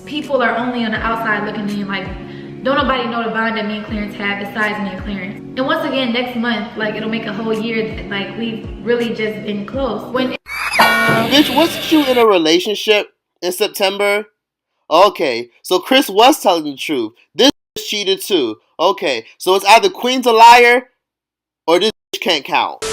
people are only on the outside looking in. Like, don't nobody know the bond that me and Clarence have besides me and Clarence. And once again, next month, like, it'll make a whole year that, like, we've really just been close. Bitch, wasn't you in a relationship in September? Okay, so Chris was telling the truth. This bitch cheated too. Okay, so it's either Queen's a liar or this bitch can't count.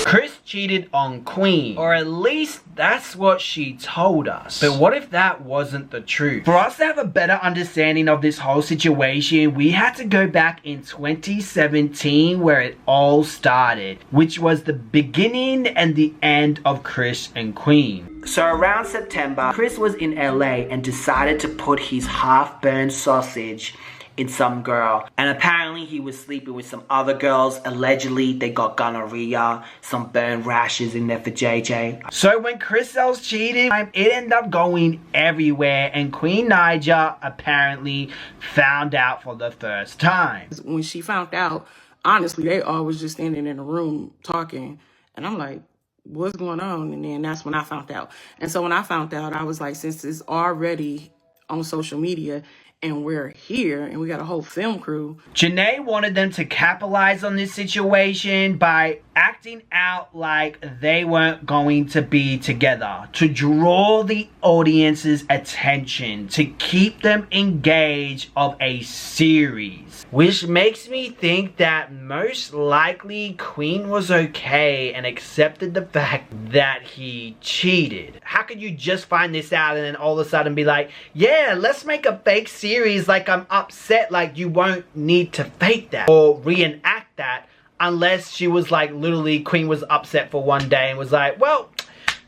Chris cheated on Queen, or at least that's what she told us. But what if that wasn't the truth? For us to have a better understanding of this whole situation, we had to go back in 2017 where it all started, which was the beginning and the end of Chris and Queen. So around September, Chris was in LA and decided to put his half-burned sausage in some girl, and apparently he was sleeping with some other girls. Allegedly they got gonorrhea, some burn rashes in there for JJ. So when Chris else cheated, it ended up going everywhere, and Queen Naija apparently found out for the first time. When she found out, honestly, they all was just standing in a room talking, and I'm like, what's going on? And then that's when I found out. And so when I found out, I was like, since it's already on social media and we're here and we got a whole film crew. Janae wanted them to capitalize on this situation by acting out like they weren't going to be together, to draw the audience's attention, to keep them engaged of a series. Which makes me think that most likely Queen was okay and accepted the fact that he cheated. How could you just find this out and then all of a sudden be like, yeah, let's make a fake series, like I'm upset, like you won't need to fake that or reenact that, unless she was like, literally Queen was upset for one day and was like, well,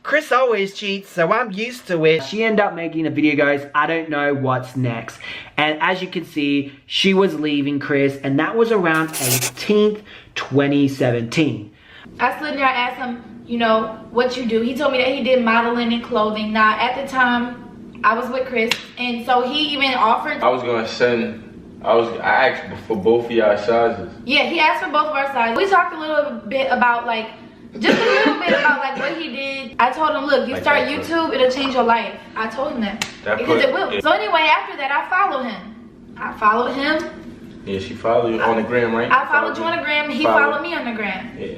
Chris always cheats, so I'm used to it. She ended up making a video, guys, I don't know what's next. And as you can see, she was leaving Chris, and that was around 18th, 2017. I slid in there, I asked him, you know, what you do. He told me that he did modeling and clothing. Now, at the time, I was with Chris, and so he even offered. I was gonna send, I asked for both of y'all sizes. Yeah, he asked for both of our sizes. We talked a little bit about like, just a little bit about like what he did. I told him, look, you like start YouTube, it'll change your life. I told him that because it will. So anyway, after that, I followed him. I followed him. Yeah, she followed you on the gram, right? I followed you on the gram. He followed me on the gram. Yeah.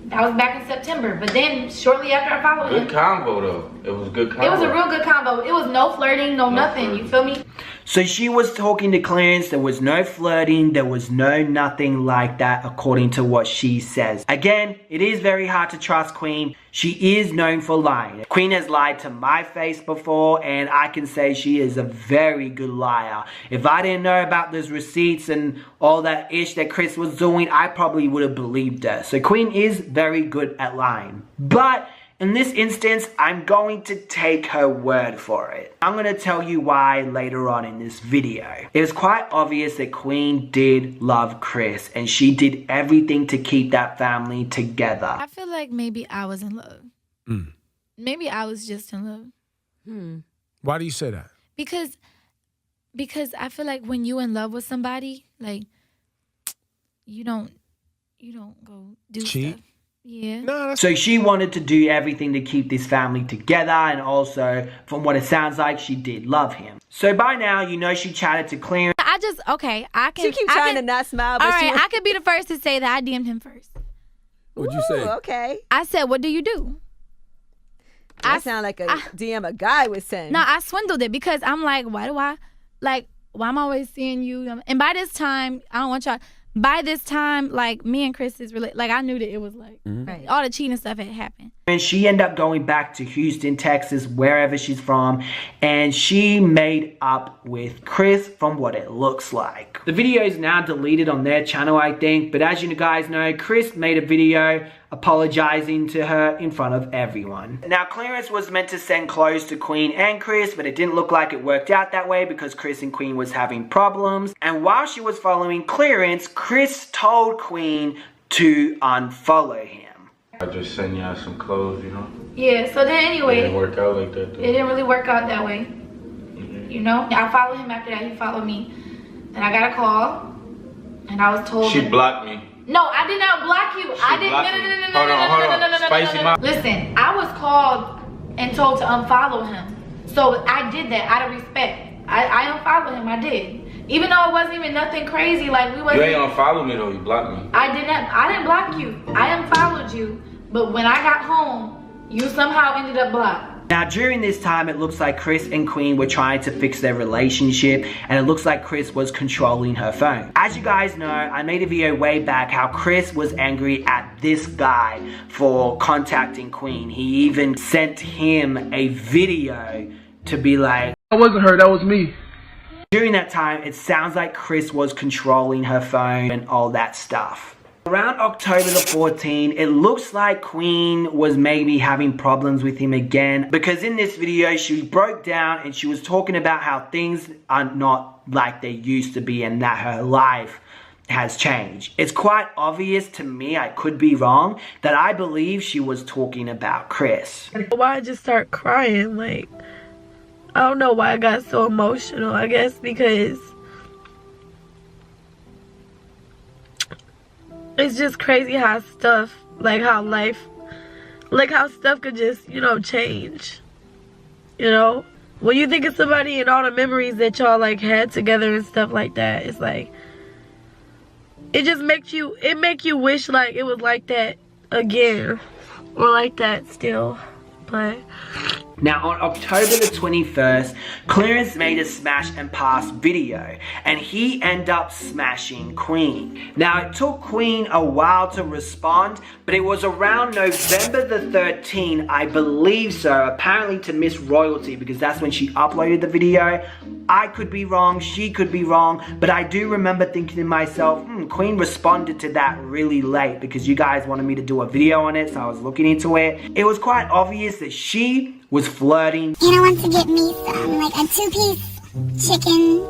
That was back in September. But then shortly after I followed him. Good combo though. It was a good combo. It was a real good combo. It was no flirting, no nothing. You feel me? So she was talking to Clarence. There was no flirting. There was no nothing like that, according to what she says. Again, it is very hard to trust Queen. She is known for lying. Queen has lied to my face before, and I can say she is a very good liar. If I didn't know about those receipts and all that ish that Chris was doing, I probably would have believed her. So Queen is very good at lying. But in this instance, I'm going to take her word for it. I'm going to tell you why later on in this video. It was quite obvious that Queen did love Chris, and she did everything to keep that family together. I feel like maybe I was in love. Maybe I was just in love. Why do you say that? Because I feel like when you in love with somebody, like you don't go do cheat. Stuff. Yeah. No, so she wanted to do everything to keep this family together, and also, from what it sounds like, she did love him. So by now, you know she chatted to Clarence. I can. She keeps trying to not smile, but all right, I could be the first to say that I DM'd him first. What'd you say? Okay. I said, what do you do? That sound like a DM a guy would send. No, I swindled it because I'm like, why am I always seeing you? And by this time, I don't want y'all. By this time, like, me and Chris is really, like, I knew that it was like, right, all the cheating stuff had happened. And she ended up going back to Houston, Texas, wherever she's from, and she made up with Chris from what it looks like. The video is now deleted on their channel, I think, but as you guys know, Chris made a video apologizing to her in front of everyone. Now, Clarence was meant to send clothes to Queen and Chris, but it didn't look like it worked out that way because Chris and Queen was having problems. And while she was following Clarence, Chris told Queen to unfollow him. I just sent y'all some clothes, you know? Yeah, so then anyway. It didn't work out like that though. It didn't really work out that way. You know? I followed him after that, he followed me. And I got a call, and I was told she blocked me. No, I did not block you. I didn't. No. Spicy mouth. Listen, I was called and told to unfollow him. So I did that out of respect. I unfollowed him. I did. Even though it wasn't even nothing crazy. Like, we wasn't. You ain't unfollow me though. You blocked me. I didn't block you. I unfollowed you. But when I got home, you somehow ended up blocked. Now, during this time, it looks like Chris and Queen were trying to fix their relationship, and it looks like Chris was controlling her phone. As you guys know, I made a video way back how Chris was angry at this guy for contacting Queen. He even sent him a video to be like, that wasn't her, that was me. During that time, it sounds like Chris was controlling her phone and all that stuff. Around October the 14th, it looks like Queen was maybe having problems with him again, because in this video she broke down and she was talking about how things are not like they used to be and that her life has changed. It's quite obvious to me, I could be wrong, that I believe she was talking about Chris. Why I just start crying, like, I don't know why I got so emotional. I guess because it's just crazy how stuff, like how life, like how stuff could just, you know, change. You know? When you think of somebody and all the memories that y'all like had together and stuff like that, it's like, it just makes you, it make you wish like it was like that again. Or like that still. But now on October the 21st, Clarence made a smash and pass video, and he ended up smashing Queen. Now it took Queen a while to respond, but it was around November the 13th, I believe so, apparently to Miss Royalty, because that's when she uploaded the video. I could be wrong, she could be wrong, but I do remember thinking to myself, Queen responded to that really late because you guys wanted me to do a video on it, so I was looking into it. It was quite obvious that she was flirting. Anna wants to get me some, like a 2-piece chicken,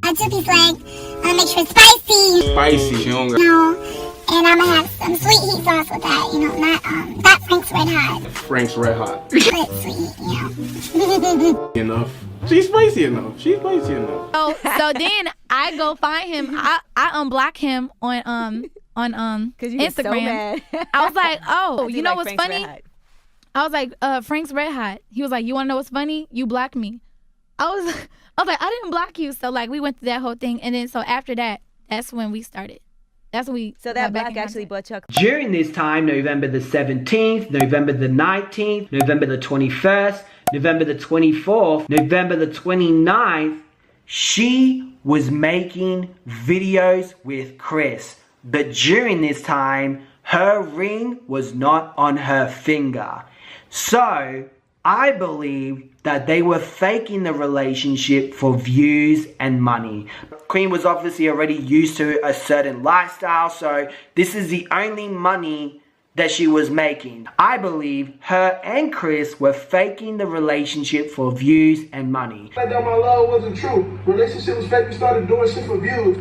a 2-piece leg. I'm gonna make sure it's spicy. Spicy, she don't got. No, and I'm gonna have some sweet heat sauce with that, you know, not Frank's Red Hot. Frank's Red Hot. But sweet, you know. Enough. She's spicy enough. She's spicy enough. So then I go find him. I unblock him on Instagram. So mad. I was like, oh, you know like what's Frank's funny? Red Hot. I was like, Frank's Red Hot. He was like, you wanna know what's funny? You blocked me. I was like, I didn't block you. So like we went through that whole thing, and then so after that, that's when we started. That's when we. So that block actually brought you. During this time, November the 17th, November the 19th, November the 21st, November the 24th, November the 29th, she was making videos with Chris. But during this time, her ring was not on her finger. So, I believe that they were faking the relationship for views and money. Queen was obviously already used to a certain lifestyle, so this is the only money that she was making. I believe her and Chris were faking the relationship for views and money. That my love wasn't true. Relationship was fake. We started doing shit for views.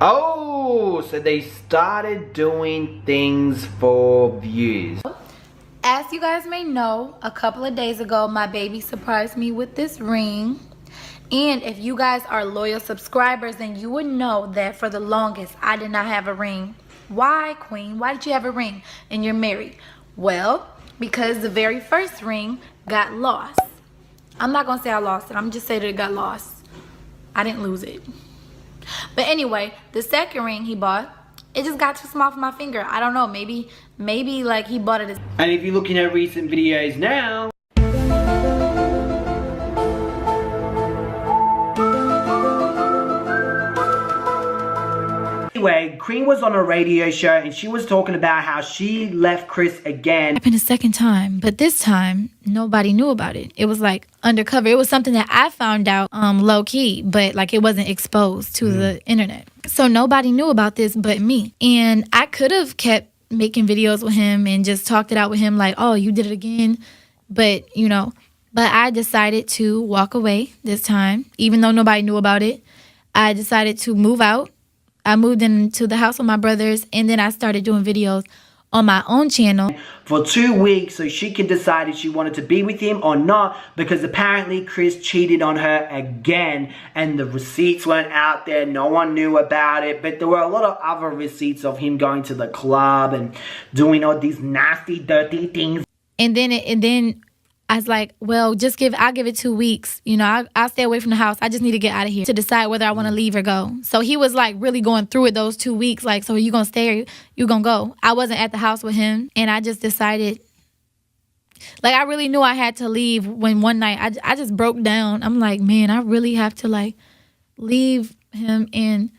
Oh, so they started doing things for views. As you guys may know, a couple of days ago, my baby surprised me with this ring. And if you guys are loyal subscribers, then you would know that for the longest, I did not have a ring. Why, Queen? Why did you have a ring and you're married? Well, because the very first ring got lost. I'm not going to say I lost it. I'm just saying that it got lost. I didn't lose it. But anyway, the second ring he bought, it just got too small for my finger. I don't know. Maybe like he bought it as... And if you're looking at recent videos now... Anyway, Queen was on a radio show and she was talking about how she left Chris again. It happened a second time, but this time nobody knew about it. It was like undercover. It was something that I found out low key, but like it wasn't exposed to the internet. So nobody knew about this but me. And I could have kept making videos with him and just talked it out with him like, oh, you did it again. But, you know, but I decided to walk away this time. Even though nobody knew about it, I decided to move out. I moved into the house with my brothers, and then I started doing videos on my own channel. For 2 weeks, so she could decide if she wanted to be with him or not, because apparently Chris cheated on her again, and the receipts weren't out there, no one knew about it, but there were a lot of other receipts of him going to the club and doing all these nasty, dirty things. And then I was like, well, I'll give it 2 weeks. You know, I'll stay away from the house. I just need to get out of here to decide whether I want to leave or go. So he was like really going through it those 2 weeks. Like, so are you going to stay or you going to go? I wasn't at the house with him. And I just decided, like, I really knew I had to leave when one night I just broke down. I'm like, man, I really have to like leave him and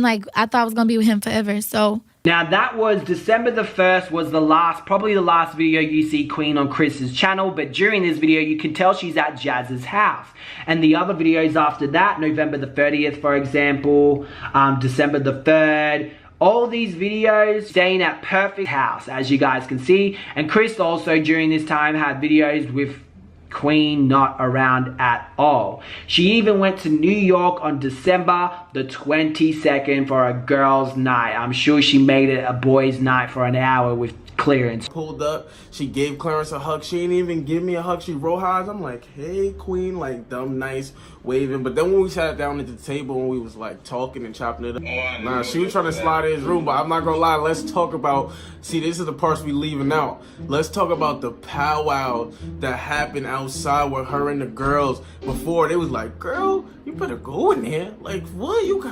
like I thought I was going to be with him forever. So now that was December the 1st was probably the last video you see Queen on Chris's channel, but during this video you can tell she's at Jazz's house. And the other videos after that, November the 30th for example, December the 3rd, all these videos staying at Perfect house as you guys can see. And Chris also during this time had videos with Queen not around at all. She even went to New York on December the 22nd for a girls' night. I'm sure she made it a boys' night for an hour with Clarence. Pulled up, she gave Clarence a hug. She didn't even give me a hug. She roll eyes. I'm like, hey, Queen, like dumb, nice, waving. But then when we sat down at the table and we was like talking and chopping it up, nah, she was trying to slide in his room. But I'm not gonna lie, let's talk about, see, this is the parts we leaving out. Let's talk about the powwow that happened outside with her and the girls. Before, they was like, girl, you better go in there. Like, what? You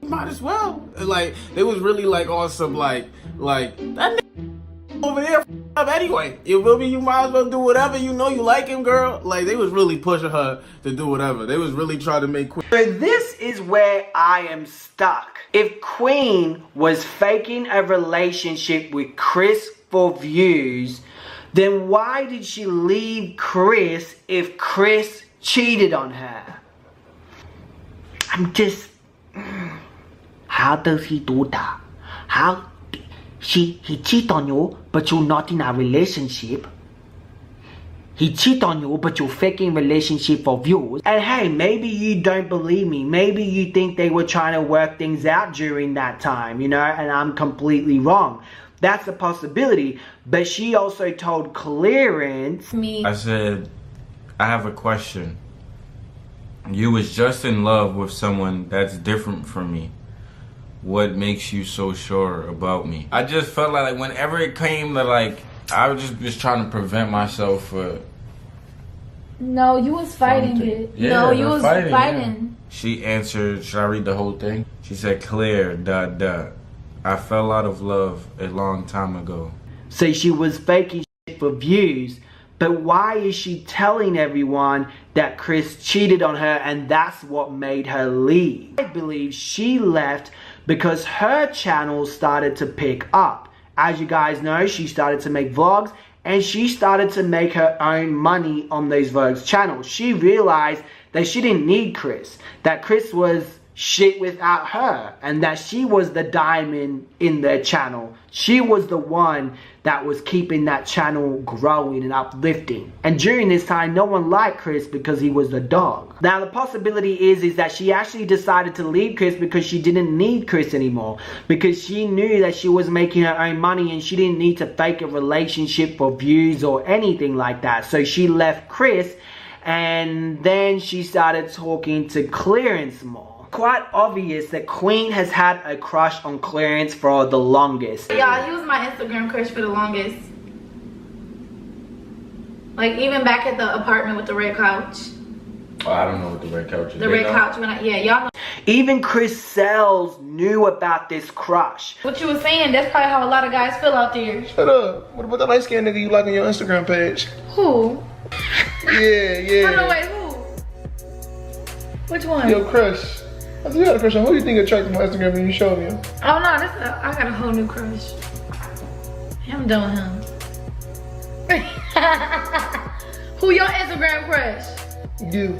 might as well. Like, they was really like on some like that nigga over there up anyway. You feel me? You might as well do whatever. You know you like him, girl. Like, they was really pushing her to do whatever. They was really trying to make Queen. So this is where I am stuck. If Queen was faking a relationship with Chris for views, then why did she leave Chris if Chris cheated on her? I'm just... How does he do that? How... He cheat on you, but you're not in a relationship. He cheat on you, but you're faking relationship for views. And hey, maybe you don't believe me. Maybe you think they were trying to work things out during that time, you know, and I'm completely wrong. That's a possibility. But she also told Clarence... I said, I have a question. You was just in love with someone that's different from me. What makes you so sure about me? I just felt like whenever it came to like, I was just trying to prevent myself for... No, you was fighting it. Yeah, no, you was fighting. Yeah. She answered, should I read the whole thing? She said, Claire, ... I fell out of love a long time ago. So she was faking shit for views. But why is she telling everyone that Chris cheated on her and that's what made her leave? I believe she left because her channel started to pick up. As you guys know, she started to make vlogs and she started to make her own money on those vlogs channels. She realized that she didn't need Chris, that Chris was shit without her, and that she was the diamond in their channel. She was the one that was keeping that channel growing and uplifting. And during this time, no one liked Chris because he was the dog. Now the possibility is that she actually decided to leave Chris because she didn't need Chris anymore, because she knew that she was making her own money and she didn't need to fake a relationship for views or anything like that. So she left Chris and then she started talking to Clarence more. Quite obvious that Queen has had a crush on Clarence for the longest. Yeah, he was my Instagram crush for the longest. Like, even back at the apartment with the red couch. Oh, I don't know what the red couch is. The red couch, yeah, y'all know. Even Chris Sells knew about this crush. What you was saying, that's probably how a lot of guys feel out there. Shut up. What about the light skinned nigga you like on your Instagram page? Who? Yeah. Oh, no, wait, who? Which one? Your crush. I said, you got a crush on who you think attracted my Instagram when you showed me him? Oh no, I got a whole new crush. I'm done with him. Who your Instagram crush? You.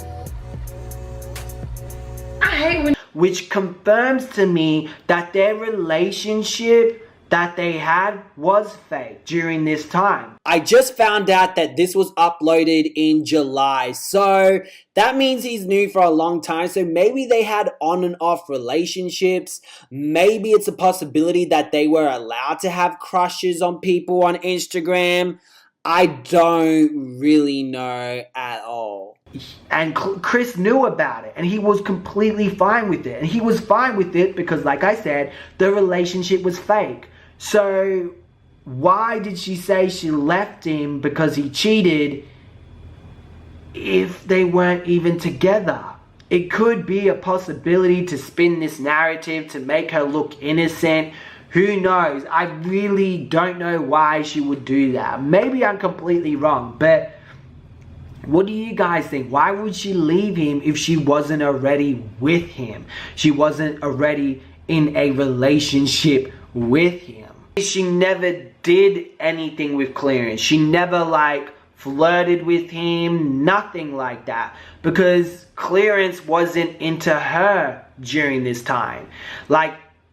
I hate when... Which confirms to me that their relationship that they had was fake during this time. I just found out that this was uploaded in July, so that means he's new for a long time. So maybe they had on and off relationships. Maybe it's a possibility that they were allowed to have crushes on people on Instagram. I don't really know at all. And Chris knew about it and he was completely fine with it. And he was fine with it because, like I said, the relationship was fake. So why did she say she left him because he cheated if they weren't even together? It could be a possibility to spin this narrative to make her look innocent. Who knows? I really don't know why she would do that. Maybe I'm completely wrong, but what do you guys think? Why would she leave him if she wasn't already with him? She wasn't already in a relationship with him. She never did anything with Clarence. She never flirted with him, nothing like that. Because Clarence wasn't into her during this time.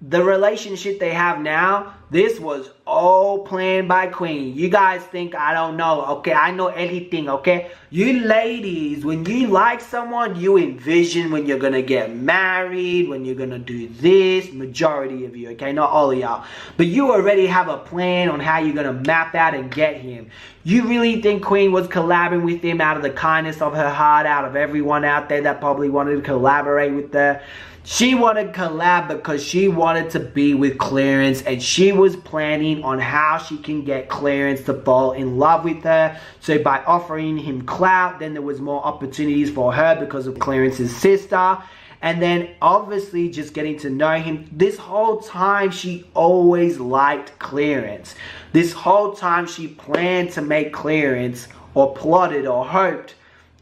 The relationship they have now, this was all planned by Queen. You guys think I don't know, okay? I know anything, okay? You ladies, when you like someone, you envision when you're gonna get married, when you're gonna do this, majority of you, okay? Not all of y'all. But you already have a plan on how you're gonna map out and get him. You really think Queen was collabing with him out of the kindness of her heart, out of everyone out there that probably wanted to collaborate with her? She wanted to collab because she wanted to be with Clarence, and she was planning on how she can get Clarence to fall in love with her. So by offering him clout, then there was more opportunities for her because of Clarence's sister. And then obviously just getting to know him. This whole time she always liked Clarence. This whole time she planned to make Clarence, or plotted or hoped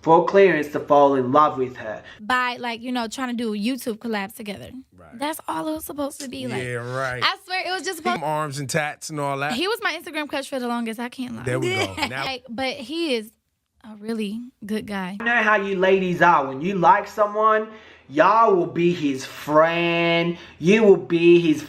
for Clarence to fall in love with her. By trying to do a YouTube collab together. Right. That's all it was supposed to be like. Yeah, right. I swear it was just supposed arms and tats and all that. He was my Instagram crush for the longest, I can't lie. There we go. Now but he is a really good guy. You know how you ladies are. When you like someone, y'all will be his friend. You will be his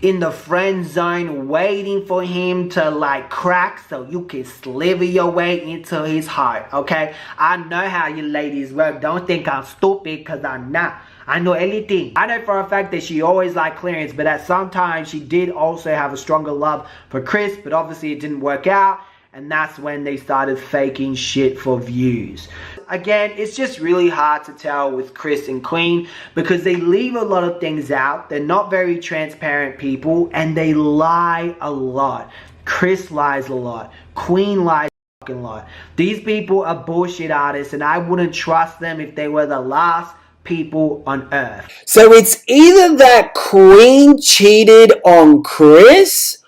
in the friend zone, waiting for him to crack so you can sliver your way into his heart, okay? I know how you ladies work. Don't think I'm stupid, because I'm not. I know anything. I know for a fact that she always liked Clarence, but at some time she did also have a stronger love for Chris, but obviously it didn't work out. And that's when they started faking shit for views. Again, it's just really hard to tell with Chris and Queen because they leave a lot of things out. They're not very transparent people, and they lie a lot. Chris lies a lot. Queen lies a fucking lot. These people are bullshit artists, and I wouldn't trust them if they were the last people on earth. So it's either that Queen cheated on Chris,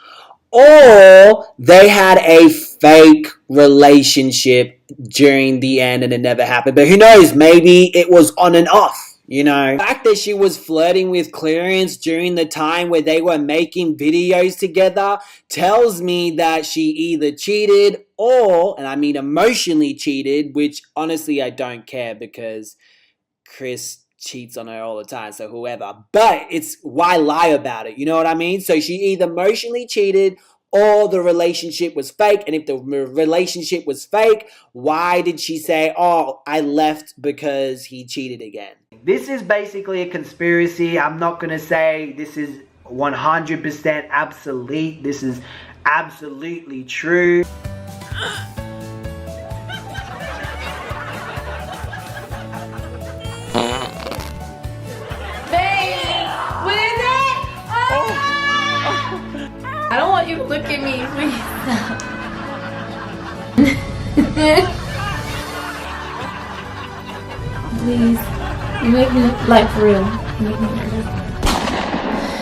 or they had a fake relationship during the end and it never happened. But who knows? Maybe it was on and off, you know. The fact that she was flirting with Clarence during the time where they were making videos together tells me that she either cheated or, and I mean emotionally cheated, which honestly I don't care because Chris cheats on her all the time, so whoever. But it's why lie about it, you know what I mean? So she either emotionally cheated or the relationship was fake. And if the relationship was fake, why did she say, oh, I left because he cheated again? This is basically a conspiracy. I'm not going to say this is 100% absolute. This is absolutely true. I don't want you to look at me, please. Please. You make me, for real. You make me nervous.